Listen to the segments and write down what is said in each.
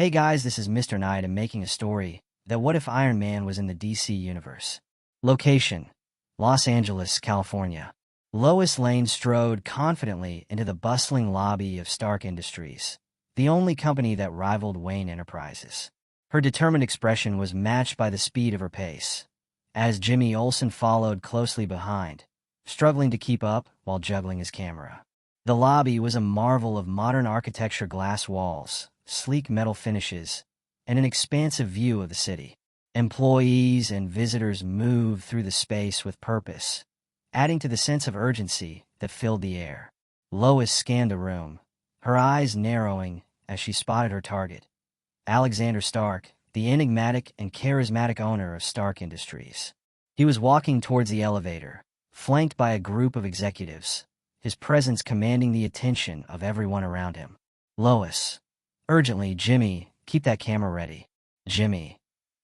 Hey guys, this is Mr. Knight and making a story that what if Iron Man was in the DC universe? Location: Los Angeles, California. Lois Lane strode confidently into the bustling lobby of Stark Industries, the only company that rivaled Wayne Enterprises. Her determined expression was matched by the speed of her pace, as Jimmy Olsen followed closely behind, struggling to keep up while juggling his camera. The lobby was a marvel of modern architecture: glass walls, sleek metal finishes, and an expansive view of the city. Employees and visitors moved through the space with purpose, adding to the sense of urgency that filled the air. Lois scanned the room, her eyes narrowing as she spotted her target: Alexander Stark, the enigmatic and charismatic owner of Stark Industries. He was walking towards the elevator, flanked by a group of executives, his presence commanding the attention of everyone around him. Lois. Urgently, Jimmy, keep that camera ready. Jimmy.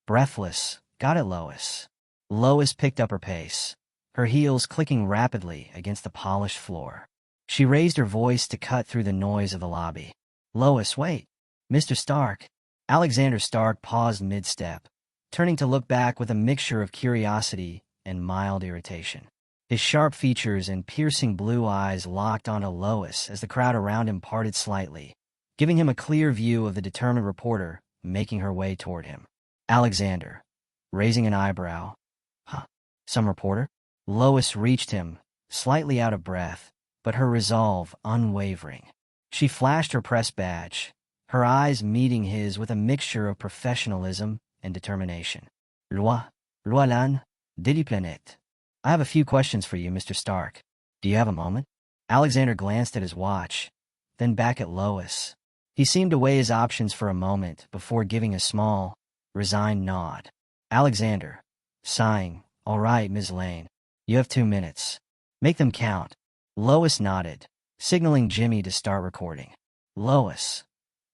Breathless, got it, Lois. Lois picked up her pace, her heels clicking rapidly against the polished floor. She raised her voice to cut through the noise of the lobby. Lois, wait. Mr. Stark. Alexander Stark paused mid-step, turning to look back with a mixture of curiosity and mild irritation. His sharp features and piercing blue eyes locked onto Lois as the crowd around him parted slightly, giving him a clear view of the determined reporter making her way toward him. Alexander, raising an eyebrow. Huh? Some reporter? Lois reached him, slightly out of breath, but her resolve unwavering. She flashed her press badge, her eyes meeting his with a mixture of professionalism and determination. Lan, Didi Planet. I have a few questions for you, Mr. Stark. Do you have a moment? Alexander glanced at his watch, then back at Lois. He seemed to weigh his options for a moment before giving a small, resigned nod. Alexander, sighing, all right, Ms. Lane. You have 2 minutes. Make them count. Lois nodded, signaling Jimmy to start recording. Lois.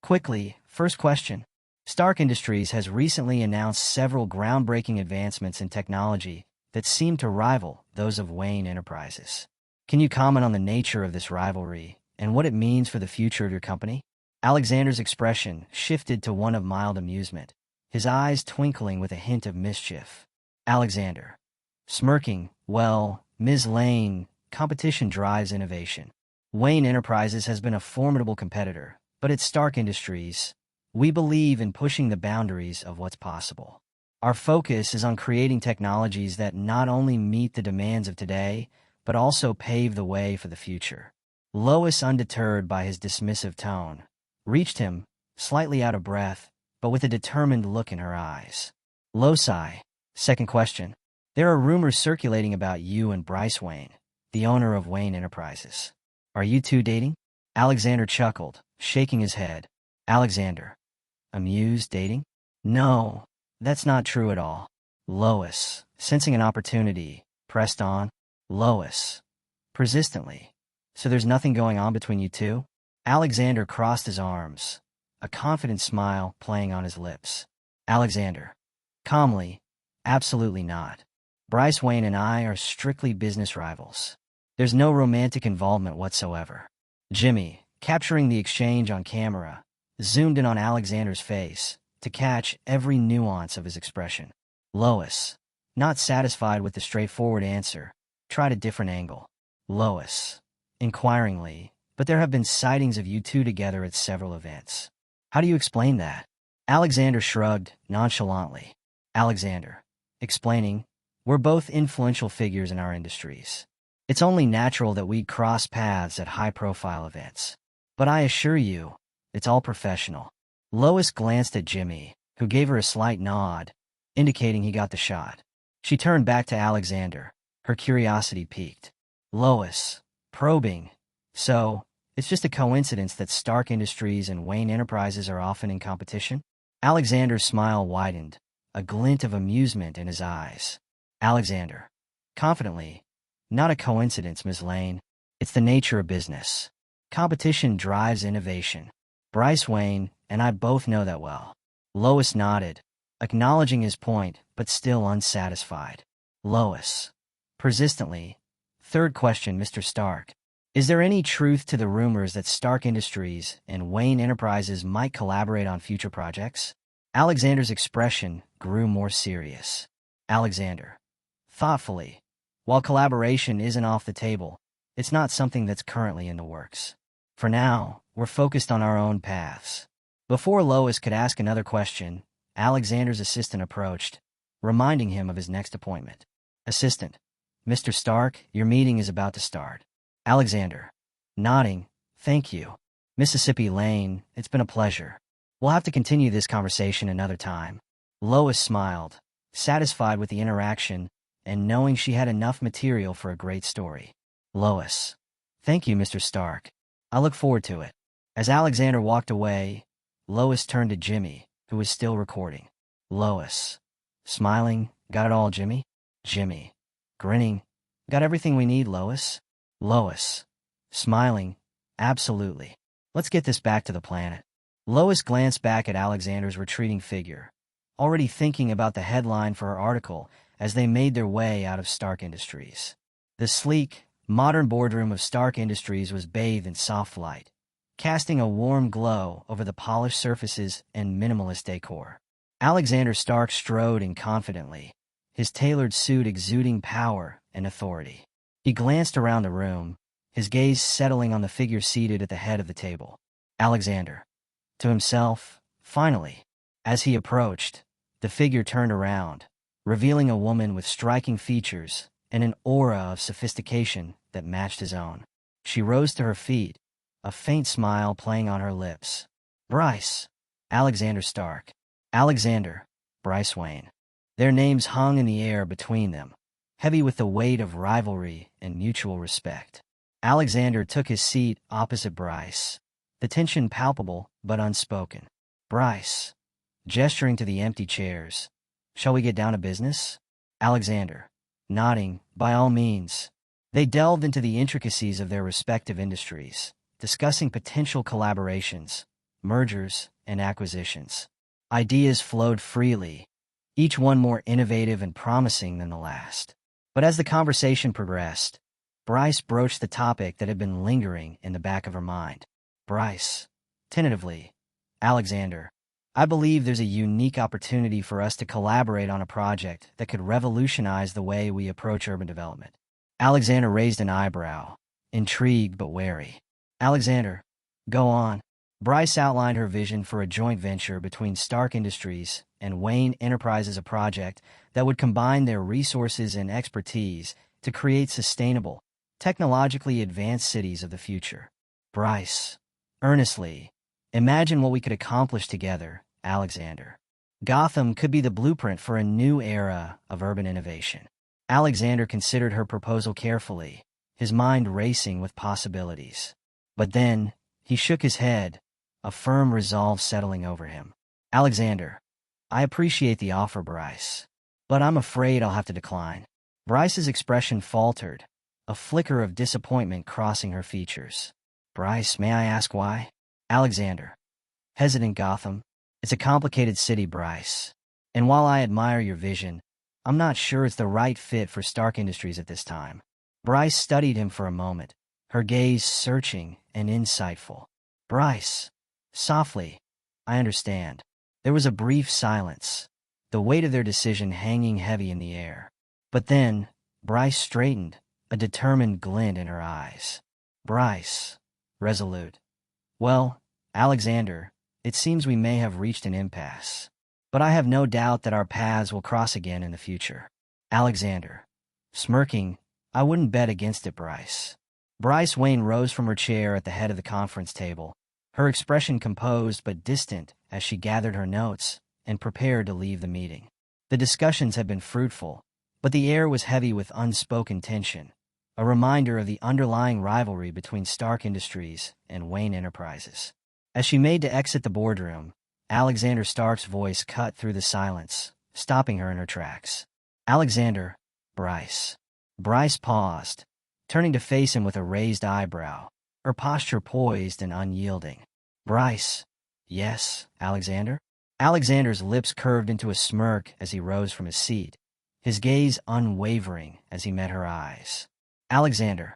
Quickly, first question. Stark Industries has recently announced several groundbreaking advancements in technology that seem to rival those of Wayne Enterprises. Can you comment on the nature of this rivalry and what it means for the future of your company? Alexander's expression shifted to one of mild amusement, his eyes twinkling with a hint of mischief. Alexander, smirking, well, Ms. Lane, competition drives innovation. Wayne Enterprises has been a formidable competitor, but at Stark Industries, we believe in pushing the boundaries of what's possible. Our focus is on creating technologies that not only meet the demands of today, but also pave the way for the future. Lois, undeterred by his dismissive tone, reached him, slightly out of breath, but with a determined look in her eyes. Loci, second question. There are rumors circulating about you and Bryce Wayne, the owner of Wayne Enterprises. Are you two dating? Alexander chuckled, shaking his head. Alexander, amused, dating? No, that's not true at all. Lois, sensing an opportunity, pressed on. Lois, persistently. So there's nothing going on between you two? Alexander crossed his arms, a confident smile playing on his lips. Alexander, calmly, absolutely not. Bryce Wayne and I are strictly business rivals. There's no romantic involvement whatsoever. Jimmy, capturing the exchange on camera, zoomed in on Alexander's face to catch every nuance of his expression. Lois, not satisfied with the straightforward answer, tried a different angle. Lois, inquiringly, but there have been sightings of you two together at several events. How do you explain that? Alexander shrugged nonchalantly. Alexander, explaining, we're both influential figures in our industries. It's only natural that we'd cross paths at high-profile events. But I assure you, it's all professional. Lois glanced at Jimmy, who gave her a slight nod, indicating he got the shot. She turned back to Alexander, her curiosity piqued. Lois, probing. So, it's just a coincidence that Stark Industries and Wayne Enterprises are often in competition? Alexander's smile widened, a glint of amusement in his eyes. Alexander, confidently, not a coincidence, Ms. Lane. It's the nature of business. Competition drives innovation. Bryce Wayne and I both know that well. Lois nodded, acknowledging his point, but still unsatisfied. Lois, persistently, third question, Mr. Stark. Is there any truth to the rumors that Stark Industries and Wayne Enterprises might collaborate on future projects? Alexander's expression grew more serious. Alexander, thoughtfully, while collaboration isn't off the table, it's not something that's currently in the works. For now, we're focused on our own paths. Before Lois could ask another question, Alexander's assistant approached, reminding him of his next appointment. Assistant, Mr. Stark, your meeting is about to start. Alexander, nodding, thank you. Mississippi Lane, it's been a pleasure. We'll have to continue this conversation another time. Lois smiled, satisfied with the interaction and knowing she had enough material for a great story. Lois, thank you, Mr. Stark. I look forward to it. As Alexander walked away, Lois turned to Jimmy, who was still recording. Lois, smiling, got it all, Jimmy? Jimmy, grinning, got everything we need, Lois? Lois, smiling, absolutely. Let's get this back to the planet. Lois glanced back at Alexander's retreating figure, already thinking about the headline for her article as they made their way out of Stark Industries. The sleek, modern boardroom of Stark Industries was bathed in soft light, casting a warm glow over the polished surfaces and minimalist decor. Alexander Stark strode in confidently, his tailored suit exuding power and authority. He glanced around the room, his gaze settling on the figure seated at the head of the table. Alexander, to himself, finally. As he approached, the figure turned around, revealing a woman with striking features and an aura of sophistication that matched his own. She rose to her feet, a faint smile playing on her lips. Bryce, Alexander Stark. Alexander, Bryce Wayne. Their names hung in the air between them, heavy with the weight of rivalry and mutual respect. Alexander took his seat opposite Bryce, the tension palpable but unspoken. Bryce, gesturing to the empty chairs, shall we get down to business? Alexander, nodding, by all means. They delved into the intricacies of their respective industries, discussing potential collaborations, mergers, and acquisitions. Ideas flowed freely, each one more innovative and promising than the last. But as the conversation progressed, Bryce broached the topic that had been lingering in the back of her mind. Bryce, tentatively, Alexander, I believe there's a unique opportunity for us to collaborate on a project that could revolutionize the way we approach urban development. Alexander raised an eyebrow, intrigued but wary. Alexander, go on. Bryce outlined her vision for a joint venture between Stark Industries and Wayne Enterprises, a project that would combine their resources and expertise to create sustainable, technologically advanced cities of the future. Bryce, earnestly, imagine what we could accomplish together, Alexander. Gotham could be the blueprint for a new era of urban innovation. Alexander considered her proposal carefully, his mind racing with possibilities. But then, he shook his head, a firm resolve settling over him. Alexander, I appreciate the offer, Bryce, but I'm afraid I'll have to decline. Bryce's expression faltered, a flicker of disappointment crossing her features. Bryce, may I ask why? Alexander, hesitant. Gotham, it's a complicated city, Bryce. And while I admire your vision, I'm not sure it's the right fit for Stark Industries at this time. Bryce studied him for a moment, her gaze searching and insightful. Bryce, softly, I understand. There was a brief silence, the weight of their decision hanging heavy in the air. But then, Bryce straightened, a determined glint in her eyes. Bryce, resolute. Well, Alexander, it seems we may have reached an impasse. But I have no doubt that our paths will cross again in the future. Alexander, smirking, I wouldn't bet against it, Bryce. Bryce Wayne rose from her chair at the head of the conference table, her expression composed but distant as she gathered her notes and prepared to leave the meeting. The discussions had been fruitful, but the air was heavy with unspoken tension, a reminder of the underlying rivalry between Stark Industries and Wayne Enterprises. As she made to exit the boardroom, Alexander Stark's voice cut through the silence, stopping her in her tracks. Alexander, Bryce. Bryce paused, turning to face him with a raised eyebrow, her posture poised and unyielding. Bryce. Yes, Alexander? Alexander's lips curved into a smirk as he rose from his seat, his gaze unwavering as he met her eyes. Alexander.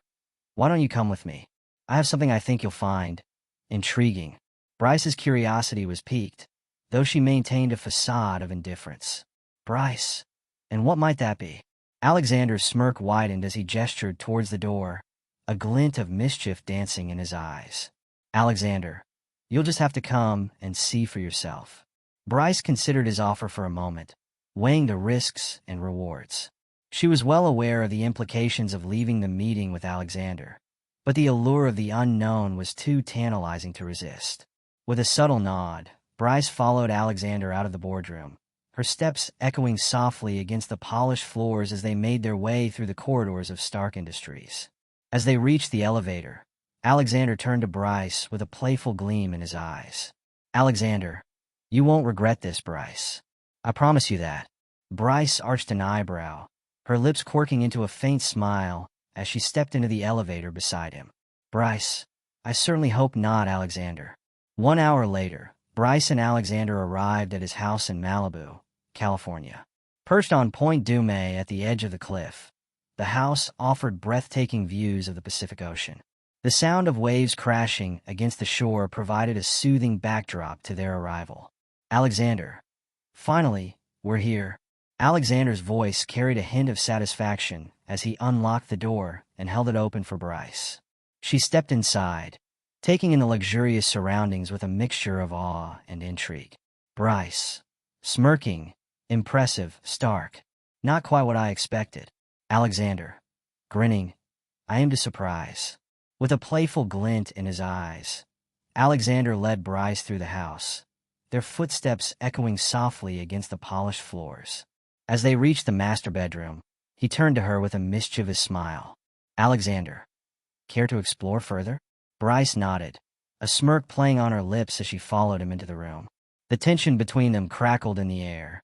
Why don't you come with me? I have something I think you'll find intriguing. Bryce's curiosity was piqued, though she maintained a facade of indifference. Bryce, and what might that be? Alexander's smirk widened as he gestured towards the door, a glint of mischief dancing in his eyes. Alexander, you'll just have to come and see for yourself. Bryce considered his offer for a moment, weighing the risks and rewards. She was well aware of the implications of leaving the meeting with Alexander, but the allure of the unknown was too tantalizing to resist. With a subtle nod, Bryce followed Alexander out of the boardroom, her steps echoing softly against the polished floors as they made their way through the corridors of Stark Industries. As they reached the elevator, Alexander turned to Bryce with a playful gleam in his eyes. Alexander, you won't regret this, Bryce. I promise you that. Bryce arched an eyebrow, her lips quirking into a faint smile as she stepped into the elevator beside him. Bryce, I certainly hope not, Alexander. 1 hour later, Bryce and Alexander arrived at his house in Malibu, California. Perched on Point Dume at the edge of the cliff, the house offered breathtaking views of the Pacific Ocean. The sound of waves crashing against the shore provided a soothing backdrop to their arrival. Alexander, finally, we're here. Alexander's voice carried a hint of satisfaction as he unlocked the door and held it open for Bryce. She stepped inside, taking in the luxurious surroundings with a mixture of awe and intrigue. Bryce, smirking, impressive, stark. Not quite what I expected. Alexander, grinning, I am to surprise. With a playful glint in his eyes, Alexander led Bryce through the house, their footsteps echoing softly against the polished floors. As they reached the master bedroom, he turned to her with a mischievous smile. Alexander, care to explore further? Bryce nodded, a smirk playing on her lips as she followed him into the room. The tension between them crackled in the air,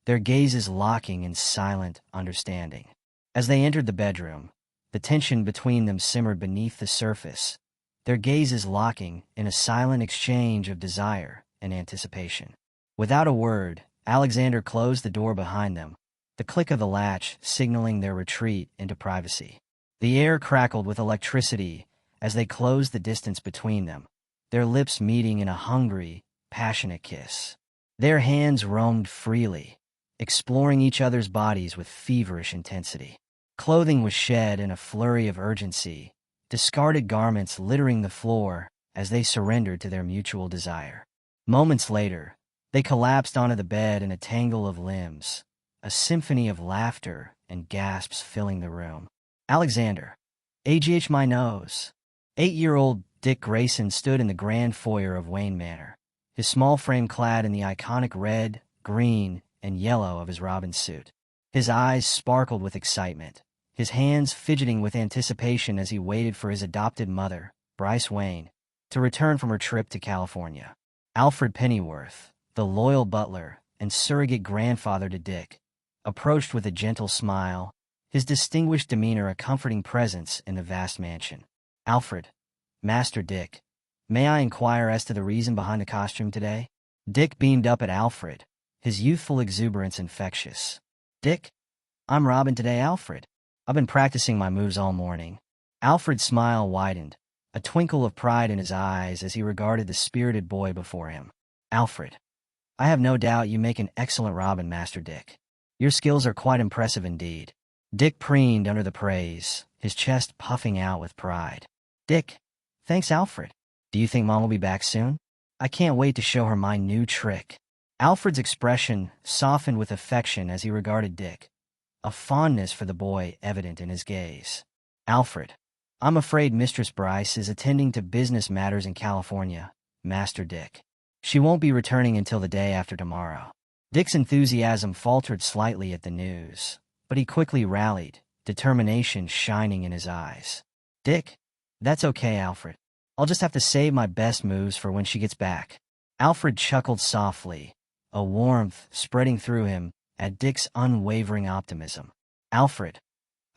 their gazes locking in silent understanding. As they entered the bedroom, the tension between them simmered beneath the surface, their gazes locking in a silent exchange of desire and anticipation. Without a word, Alexander closed the door behind them, the click of the latch signaling their retreat into privacy. The air crackled with electricity as they closed the distance between them, their lips meeting in a hungry, passionate kiss. Their hands roamed freely, exploring each other's bodies with feverish intensity. Clothing was shed in a flurry of urgency, discarded garments littering the floor as they surrendered to their mutual desire. Moments later, they collapsed onto the bed in a tangle of limbs, a symphony of laughter and gasps filling the room. Alexander, AGH my nose. 8-year-old Dick Grayson stood in the grand foyer of Wayne Manor, his small frame clad in the iconic red, green, and yellow of his Robin suit. His eyes sparkled with excitement, his hands fidgeting with anticipation as he waited for his adopted mother, Bryce Wayne, to return from her trip to California. Alfred Pennyworth, the loyal butler and surrogate grandfather to Dick, approached with a gentle smile, his distinguished demeanor a comforting presence in the vast mansion. Alfred, Master Dick, may I inquire as to the reason behind the costume today? Dick beamed up at Alfred, his youthful exuberance infectious. Dick, I'm Robin today, Alfred. I've been practicing my moves all morning. Alfred's smile widened, a twinkle of pride in his eyes as he regarded the spirited boy before him. Alfred, I have no doubt you make an excellent Robin, Master Dick. Your skills are quite impressive indeed. Dick preened under the praise, his chest puffing out with pride. Dick, thanks, Alfred. Do you think Mom will be back soon? I can't wait to show her my new trick. Alfred's expression softened with affection as he regarded Dick, a fondness for the boy evident in his gaze. Alfred, I'm afraid Mistress Bryce is attending to business matters in California, Master Dick. She won't be returning until the day after tomorrow. Dick's enthusiasm faltered slightly at the news, but he quickly rallied, determination shining in his eyes. Dick, that's okay, Alfred. I'll just have to save my best moves for when she gets back. Alfred chuckled softly, a warmth spreading through him at Dick's unwavering optimism. Alfred,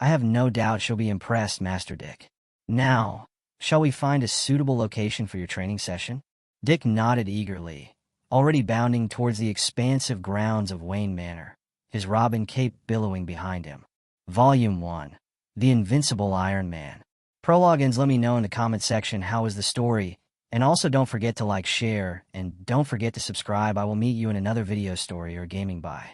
I have no doubt she'll be impressed, Master Dick. Now, shall we find a suitable location for your training session? Dick nodded eagerly, already bounding towards the expansive grounds of Wayne Manor, his Robin cape billowing behind him. Volume 1. The Invincible Iron Man. Prologans, let me know in the comment section how was the story, and also don't forget to like, share, and don't forget to subscribe. I will meet you in another video story or gaming bye.